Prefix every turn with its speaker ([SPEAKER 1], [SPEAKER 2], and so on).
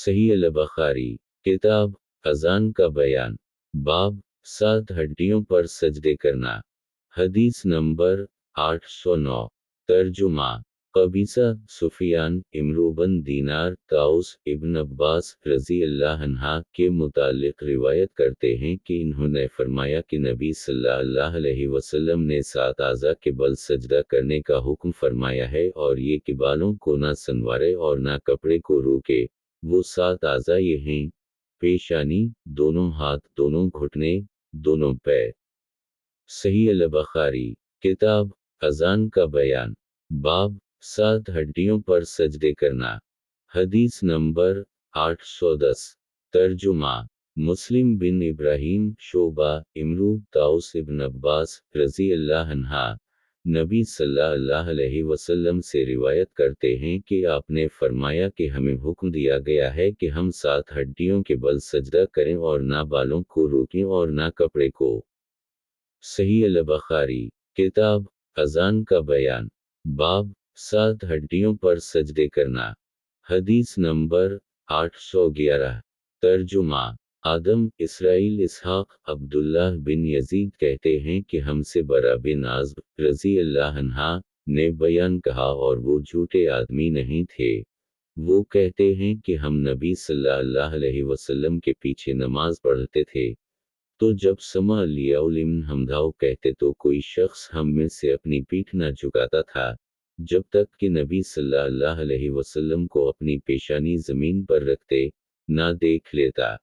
[SPEAKER 1] صحیح البخاری کتاب اذان کا بیان باب 7 ہڈیوں پر سجدے کرنا حدیث نمبر 809 ترجمہ قبیصہ سفیان عمرو بن دینار طاؤس ابن عباس رضی اللہ عنہ کے متعلق روایت کرتے ہیں کہ انہوں نے فرمایا کہ نبی صلی اللہ علیہ وسلم نے 7 اعضاء کے بل سجدہ کرنے کا حکم فرمایا ہے اور یہ کہ بالوں کو نہ سنوارے اور نہ کپڑے کو روکے۔ وہ 7 اعضاء یہ ہیں: پیشانی، دونوں ہاتھ، دونوں گھٹنے، دونوں پیر۔ صحیح البخاری کتاب اذان کا بیان باب 7 ہڈیوں پر سجدے کرنا حدیث نمبر 810 ترجمہ مسلم بن ابراہیم شعبہ عمرو طاؤس ابن عباس رضی اللہ عنہ نبی صلی اللہ علیہ وسلم سے روایت کرتے ہیں کہ آپ نے فرمایا کہ ہمیں حکم دیا گیا ہے کہ ہم 7 ہڈیوں کے بل سجدہ کریں اور نہ بالوں کو روکیں اور نہ کپڑے کو۔ صحیح البخاری کتاب اذان کا بیان باب 7 ہڈیوں پر سجدے کرنا حدیث نمبر 811 ترجمہ آدم اسرائیل اسحاق عبداللہ بن یزید کہتے ہیں کہ ہم سے برا بن عازب رضی اللہ عنہ نے بیان کہا اور وہ جھوٹے آدمی نہیں تھے۔ وہ کہتے ہیں کہ ہم نبی صلی اللہ علیہ وسلم کے پیچھے نماز پڑھتے تھے، تو جب سمع لیا علم ہمداؤ کہتے تو کوئی شخص ہم میں سے اپنی پیٹھ نہ جھکاتا تھا جب تک کہ نبی صلی اللہ علیہ وسلم کو اپنی پیشانی زمین پر رکھتے نہ دیکھ لیتا۔